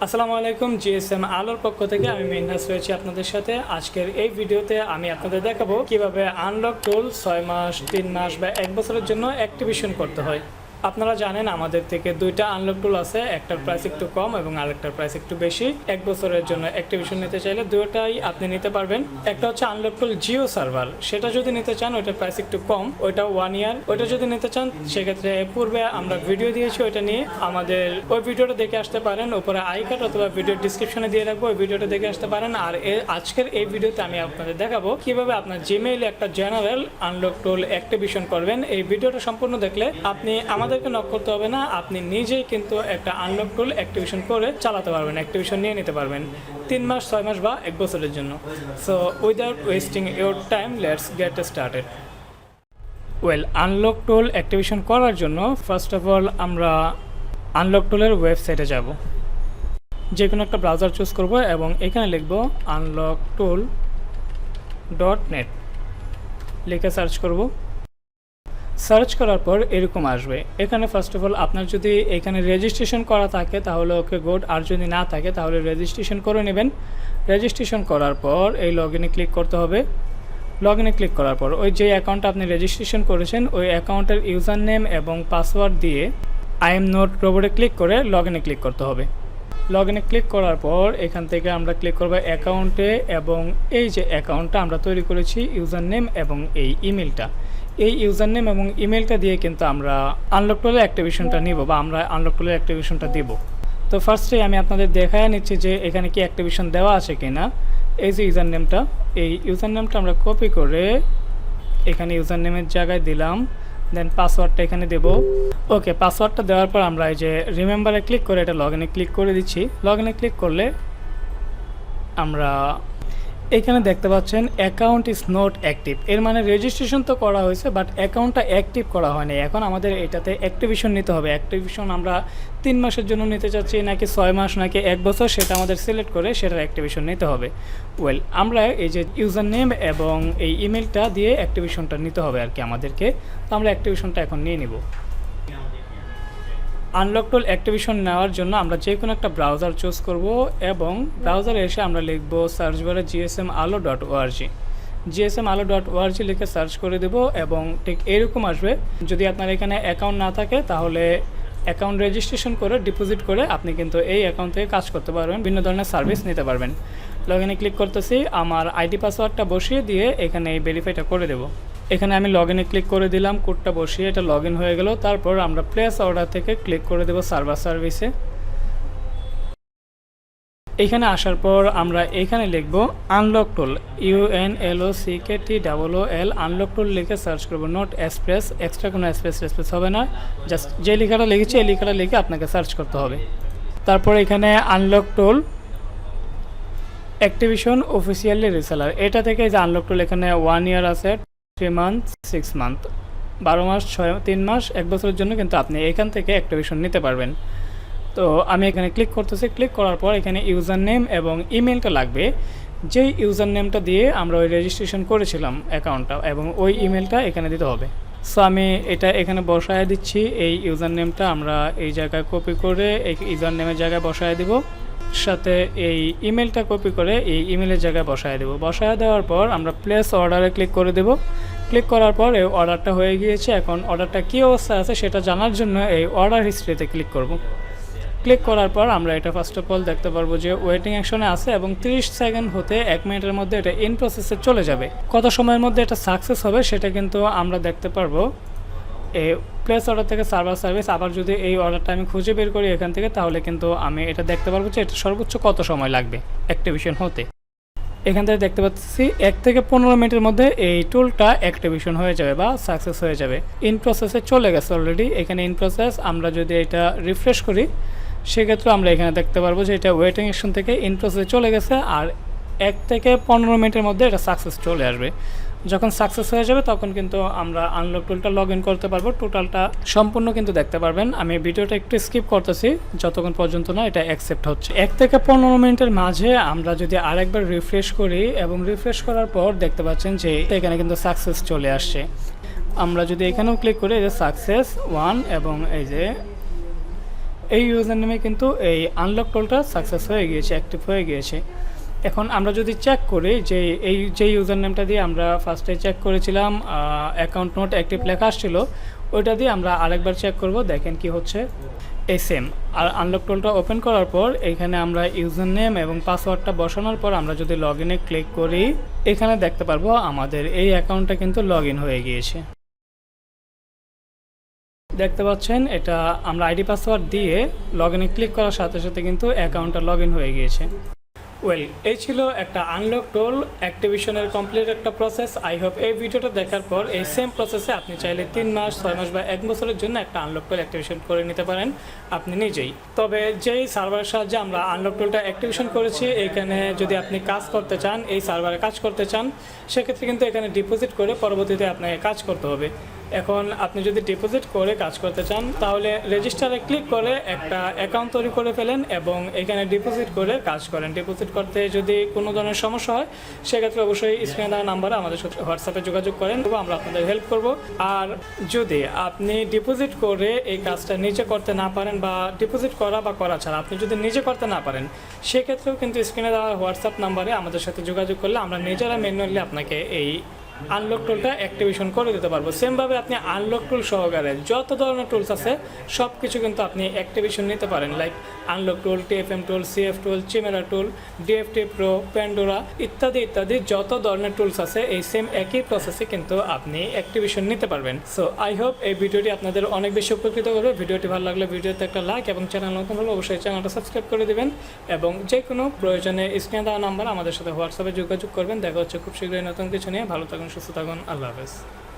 আসসালামু আলাইকুম। জিএসএম আলোর পক্ষ থেকে আমি মিনহাস রয়েছি আপনাদের সাথে। আজকের এই ভিডিওতে আমি আপনাদের দেখাবো কিভাবে আনলক টুল 6 মাস, 3 মাস বা 1 বছরের জন্য অ্যাক্টিভেশন করতে হয়। আপনারা জানেন আমাদের থেকে দুইটা আনলক টুল আছে, একটার প্রাইস একটু কম এবং আরেকটার প্রাইস একটু বেশি। 1 বছরের জন্য অ্যাক্টিভেশন নিতে চাইলে দুটোটাই আপনি নিতে পারবেন। একটা হচ্ছে আনলক টুল জিও সার্ভার, সেটা যদি নিতে চান ওইটার প্রাইস একটু কম, ওইটা 1 ইয়ার। ওইটা যদি নিতে চান সেক্ষেত্রে পূর্বে আমরা ভিডিও দিয়েছি ওইটা নিয়ে, আমাদের ওই ভিডিওটা দেখে আসতে পারেন। উপরে আই কার্ড অথবা ভিডিও ডিসক্রিপশনে দিয়ে রাখবো, ওই ভিডিওটা দেখে আসতে পারেন। আর আজকের এই ভিডিওতে আমি আপনাদের দেখাবো কিভাবে আপনার জিমেইলে একটা জেনারেল আনলক টুল অ্যাক্টিভেশন করবেন। এই ভিডিওটা সম্পূর্ণ দেখলে আপনি আমাদেরকে নক করতে হবে না, আপনি নিজেই কিন্তু একটা আনলক টুল অ্যাক্টিভেশন করে চালাতে পারবেন, অ্যাক্টিভেশন নিয়ে নিতে পারবেন 3 মাস, 6 মাস বা 1 বছরের জন্য। So without wasting your time, let's get started. Unlock tool activation করার জন্য ফার্স্ট অফ অল আমরা আনলক টুলের ওয়েবসাইটে যাব। যে কোনো একটা ব্রাউজার চুজ করব এবং এখানে লিখব unlocktool.net, লিখে সার্চ করব। সার্চ করার পর এরকম আসবে। এখানে ফার্স্ট অফ অল আপনার যদি এখানে রেজিস্ট্রেশন করা থাকে তাহলে ওকে গুড, আর যদি না থাকে তাহলে রেজিস্ট্রেশন করে নেবেন। রেজিস্ট্রেশন করার পর এই লগ ইনে ক্লিক করতে হবে। লগ ইনে ক্লিক করার পর ওই যে অ্যাকাউন্টটা আপনি রেজিস্ট্রেশন করেছেন ওই অ্যাকাউন্টের ইউজার নেম এবং পাসওয়ার্ড দিয়ে আই এম নট রোবটে ক্লিক করে লগ ইনে ক্লিক করতে হবে। লগ ইনে ক্লিক করার পর এখান থেকে আমরা ক্লিক করব অ্যাকাউন্টে, এবং এই যে অ্যাকাউন্টটা আমরা তৈরি করেছি ইউজার নেম এবং এই ইমেলটা, এই ইউজার নেম এবং ইমেলটা দিয়ে কিন্তু আমরা আনলক টুলের অ্যাক্টিভেশনটা নিব বা আমরা আনলক টুলের অ্যাক্টিভেশনটা দেব। তো ফার্স্টে আমি আপনাদের দেখায় নিচ্ছি যে এখানে কি অ্যাক্টিভেশন দেওয়া আছে কিনা। এই যে ইউজার নেমটা, এই ইউজার নেমটা আমরা কপি করে এখানে ইউজার নেমের জায়গায় দিলাম, দেন পাসওয়ার্ডটা এখানে দেব। ওকে, পাসওয়ার্ডটা দেওয়ার পর আমরা এই যে রিমেম্বারে ক্লিক করে এটা লগ ইনে ক্লিক করে দিচ্ছি। লগ ইনে ক্লিক করলে আমরা এখানে দেখতে পাচ্ছেন অ্যাকাউন্ট ইজ নট অ্যাক্টিভ, এর মানে রেজিস্ট্রেশন তো করা হয়েছে বাট অ্যাকাউন্টটা অ্যাক্টিভ করা হয়নি। এখন আমাদের এটাতে অ্যাক্টিভেশন নিতে হবে। অ্যাক্টিভেশন আমরা 3 মাসের জন্য নিতে চাচ্ছি নাকি 6 মাস নাকি 1 বছর, সেটা আমাদের সিলেক্ট করে সেটার অ্যাক্টিভেশন নিতে হবে। আমরা এই যে ইউজার নেম এবং এই ইমেলটা দিয়ে অ্যাক্টিভেশনটা নিতে হবে আর কি আমাদেরকে। তো আমরা অ্যাক্টিভেশনটা এখন নিয়ে নিব। আনলক টুল অ্যাক্টিভেশন নেওয়ার জন্য আমরা যে কোনো একটা ব্রাউজার চুজ করব এবং ব্রাউজারে এসে আমরা লিখব সার্চ বারে gsmalo.org, gsmalo.org লিখে সার্চ করে দেব এবং ঠিক এরকম আসবে। যদি আপনার এখানে অ্যাকাউন্ট না থাকে তাহলে অ্যাকাউন্ট রেজিস্ট্রেশন করে ডিপোজিট করে আপনি কিন্তু এই অ্যাকাউন্ট থেকে কাজ করতে পারবেন, বিভিন্ন ধরনের সার্ভিস নিতে পারবেন। লগ ইনে ক্লিক করতেছি, আমার আইডি পাসওয়ার্ডটা বসিয়ে দিয়ে এখানে এই ভেরিফাইটা করে দেব। এখানে আমি লগ ইনে ক্লিক করে দিলাম, কোডটা বসিয়ে এটা লগ ইন হয়ে গেল। তারপর আমরা প্লেস অর্ডার থেকে ক্লিক করে দেব সার্ভার সার্ভিসে। এখানে আসার পর আমরা এখানে লিখব আনলক টুল, UNLOCKTOOL, আনলক টুল লিখে সার্চ করব। নোট স্পেস, এক্সট্রা কোনো স্পেস হবে না, জাস্ট যে লেখাটা লিখেছি এই লেখাটা লিখে আপনাকে সার্চ করতে হবে। তারপর এখানে আনলক টুল অ্যাক্টিভেশন অফিসিয়ালি রিসেলার, এটা থেকে যে আনলক টুল এখানে 1 ইয়ার আছে, 3 মান্থ, 6 মান্থ, 12 মাস, 3 মাস, 1 বছরের জন্য কিন্তু আপনি এখান থেকে অ্যাক্টিভেশন নিতে পারবেন। তো আমি এখানে ক্লিক করতেছি। ক্লিক করার পর এখানে ইউজার নেম এবং ইমেলটা লাগবে, যেই ইউজার নেমটা দিয়ে আমরা ওই রেজিস্ট্রেশন করেছিলাম অ্যাকাউন্টটা, এবং ওই ইমেলটা এখানে দিতে হবে। সো আমি এটা এখানে বসায় দিচ্ছি। এই ইউজার নেমটা আমরা এই জায়গায় কপি করে এই ইউজার নেমের জায়গায় বসায় দিব, সাথে এই ইমেলটা কপি করে এই ইমেলের জায়গায় বসায় দেব। বসায় দেওয়ার পর আমরা প্লেস অর্ডারে ক্লিক করে দেব। ক্লিক করার পর এই অর্ডারটা হয়ে গিয়েছে। এখন অর্ডারটা কী অবস্থায় আছে সেটা জানার জন্য এই অর্ডার হিস্ট্রিতে ক্লিক করব। ক্লিক করার পর আমরা এটা ফার্স্ট অফ অল দেখতে পারবো যে ওয়েটিং অ্যাকশনে আছে এবং 30 সেকেন্ড হতে 1 মিনিটের মধ্যে এটা ইন প্রসেসে চলে যাবে। কত সময়ের মধ্যে এটা সাকসেস হবে সেটা কিন্তু আমরা দেখতে পারবো এই প্লেস অর্ডার থেকে সার্ভার সার্ভিস। আবার যদি এই অর্ডারটা আমি খুঁজে বের করি এখান থেকে, তাহলে কিন্তু আমি এটা দেখতে পারবো যে এটা সর্বোচ্চ কত সময় লাগবে অ্যাক্টিভেশন হতে। এখান থেকে দেখতে পাচ্ছি 1 থেকে 15 মিনিটের মধ্যে এই টুলটা অ্যাক্টিভেশন হয়ে যাবে বা সাকসেস হয়ে যাবে। ইন প্রসেসে চলে গেছে অলরেডি, এখানে ইন প্রসেস। আমরা যদি এটা রিফ্রেশ করি সেক্ষেত্রে আমরা এখানে দেখতে পারবো যে এটা ওয়েটিং অ্যাকশন থেকে ইন প্রসেসে চলে গেছে, আর 1 থেকে 15 মিনিটের মধ্যে এটা সাকসেস চলে আসবে। যখন সাকসেস হয়ে যাবে তখন কিন্তু আমরা আনলক টুলটা লগ ইন করতে পারবো, টোটালটা সম্পূর্ণ কিন্তু দেখতে পারবেন। আমি ভিডিওটা একটু স্কিপ করতেছি যতক্ষণ পর্যন্ত না এটা অ্যাকসেপ্ট হচ্ছে। 1 থেকে 15 মিনিটের মাঝে আমরা যদি আরেকবার রিফ্রেশ করি এবং রিফ্রেশ করার পর দেখতে পাচ্ছেন যে এখানে কিন্তু সাকসেস চলে আসছে। আমরা যদি এখানেও ক্লিক করি, এই যে সাকসেস 1 এবং এই যে এই ইউজার নেমে কিন্তু এই আনলক টোলটা সাকসেস হয়ে গিয়েছে, অ্যাক্টিভ হয়ে গিয়েছে। এখন আমরা যদি চেক করি যে এই যে ইউজার নেমটা দিয়ে আমরা ফার্স্টে চেক করেছিলাম অ্যাকাউন্ট নোট অ্যাক্টিভ লেখা আসছিল, ওইটা দিয়ে আমরা আরেকবার চেক করব, দেখেন কি হচ্ছে। এই সেম আর আনলক টোলটা ওপেন করার পর এখানে আমরা ইউজার নেম এবং পাসওয়ার্ডটা বসানোর পর আমরা যদি লগ ইনে ক্লিক করি, এখানে দেখতে পারবো আমাদের এই অ্যাকাউন্টটা কিন্তু লগ ইন হয়ে গিয়েছে। দেখতে পাচ্ছেন এটা আমরা আইডি পাসওয়ার্ড দিয়ে লগ ইনে ক্লিক করার সাথে সাথে কিন্তু অ্যাকাউন্টটা লগ ইন হয়ে গিয়েছে। ওয়েল, এই ছিল একটা আনলক টোল অ্যাক্টিভেশনের কমপ্লিট একটা প্রসেস। আই হোপ এই ভিডিওটা দেখার পর এই সেম প্রসেসে আপনি চাইলে 3 মাস, 6 মাস বা 1 বছরের জন্য একটা আনলক টোল অ্যাক্টিভেশন করে নিতে পারেন আপনি নিজেই। তবে যেই সার্ভারের সাহায্যে আমরা আনলক টোলটা অ্যাক্টিভেশন করেছি, এখানে যদি আপনি কাজ করতে চান, এই সার্ভারে কাজ করতে চান, সেক্ষেত্রে কিন্তু এখানে ডিপোজিট করে পরবর্তীতে আপনাকে কাজ করতে হবে। এখন আপনি যদি ডিপোজিট করে কাজ করতে চান, তাহলে রেজিস্টারে ক্লিক করে একটা অ্যাকাউন্ট তৈরি করে ফেলেন এবং এখানে ডিপোজিট করে কাজ করেন। ডিপোজিট করতে যদি কোনো ধরনের সমস্যা হয়, সেক্ষেত্রে অবশ্যই স্ক্রিনে দেওয়া নাম্বারে আমাদের সাথে হোয়াটসঅ্যাপে যোগাযোগ করেন, আমরা আপনাদের হেল্প করব। আর যদি আপনি ডিপোজিট করে এই কাজটা নিজে করতে না পারেন, বা ডিপোজিট করা বা করা ছাড়া আপনি যদি নিজে করতে না পারেন, সেক্ষেত্রেও কিন্তু স্ক্রিনে দেওয়া হোয়াটসঅ্যাপ নাম্বারে আমাদের সাথে যোগাযোগ করলে আমরা নিজেরা ম্যানুয়ালি আপনাকে এই আনলক টুলটা অ্যাক্টিভেশন করে দিতে পারবো। সেমভাবে আপনি আনলক টুল সহকারে যত ধরনের টুলস আছে সব কিছু কিন্তু আপনি অ্যাক্টিভেশন নিতে পারেন, লাইক আনলক টুল, টিএফএম টুল, সিএফ টুল, চিমেরা টুল, ডিএফটি প্রো, প্যান্ডোরা ইত্যাদি ইত্যাদি যত ধরনের টুলস আছে এই সেম একই প্রসেসে কিন্তু আপনি অ্যাক্টিভেশন নিতে পারবেন। সো আই হোপ এই ভিডিওটি আপনাদের অনেক বেশি উপকৃত করবে। ভিডিওটি ভালো লাগলে ভিডিওতে একটা লাইক এবং চ্যানেল নতুন হলে অবশ্যই চ্যানেলটা সাবস্ক্রাইব করে দেবেন এবং যে কোনো প্রয়োজনে স্ক্রিনে দেওয়া নাম্বার আমাদের সাথে হোয়াটসঅ্যাপে যোগাযোগ করবেন। দেখা হচ্ছে খুব শীঘ্রই নতুন কিছু নিয়ে। ভালো থাকুন, সুস্থ থাকুন, আল্লাহ হাফেজ।